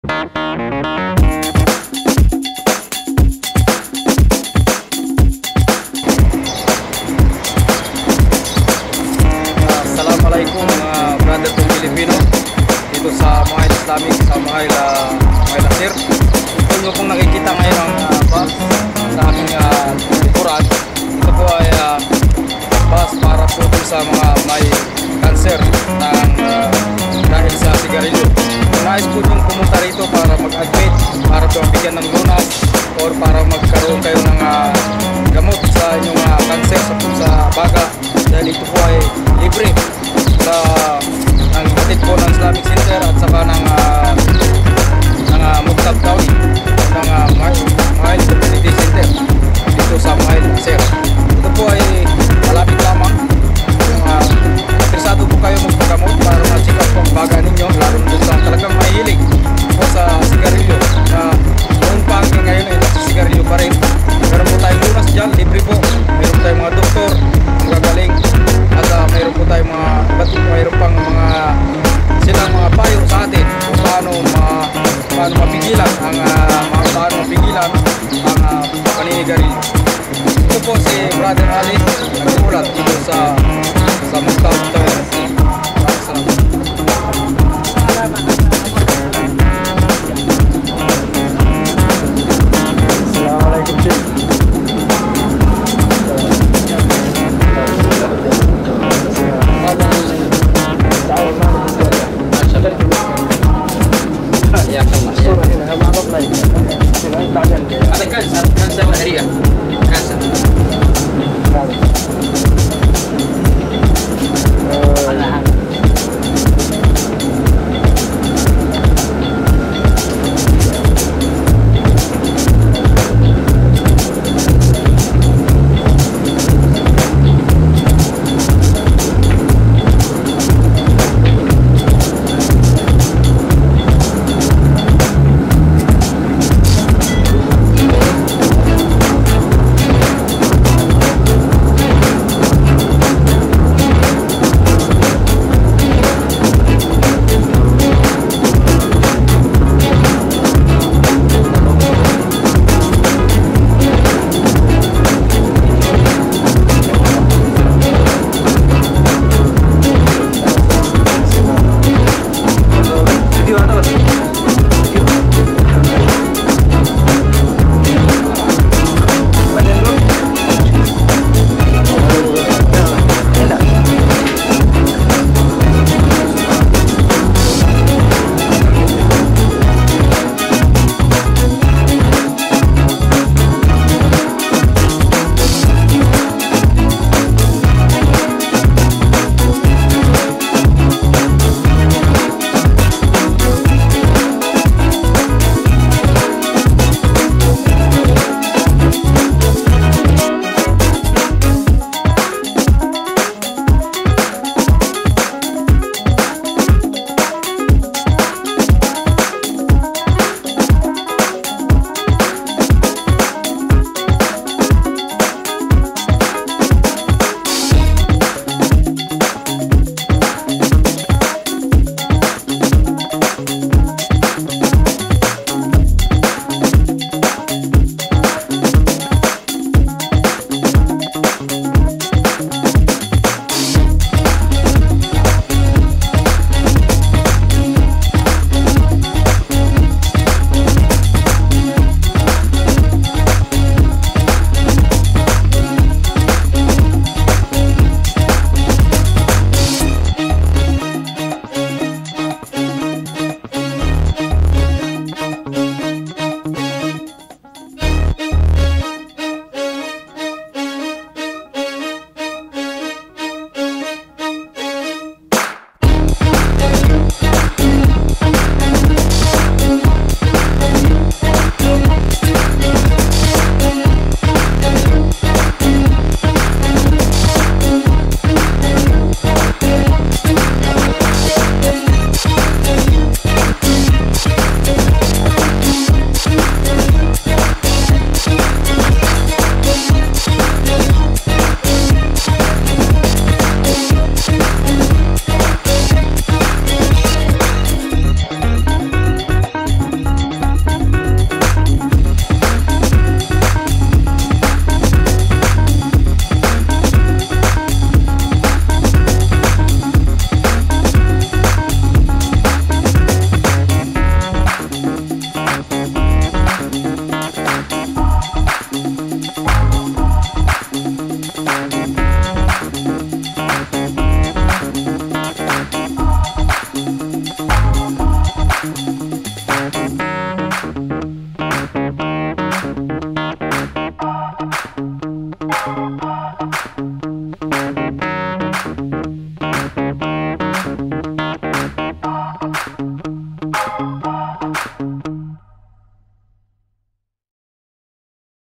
Assalamualaikum mga brother kong Pilipino dito sa Muhail Islamic, sa Muhail Nasir. Ito nyo pong nakikita ngayon ang bus sa aking likuran. Ito po ay bus para po sa mga may cancer dahil sa sigarilyo. Nais po nyo pumunta rito para mag-admit, para po bigyan ng lunas or para magkaroon kayo ng gamot sa inyong cancer sa baga, dahil ito po ay libre sa ng hatid po ng Islamic Center at saka ng Mugtab County ng Muhail Community Center dito sa Muhail Nasir. Ito po ay malapit lamang. Kung interesado po kayo magpagamot para ma-check up po ang baga ninyo, lalo na sa talagang mahilig po sa sigarilyo na noon pa hanggang ngayon ay nagsisigarilyo pa rin. Meron po tayong lunas dyan, libre po. Meron tayong mga doktor ang gagaling at mayroon po tayong mayroon pang silang mga payo sa atin kung paano mapigilan ang paninigarilyo. Ito po si Brother Ali, nagmulat dito sa Mugtab County. Assalamualaikum Cik. Ya, kan saya Maria.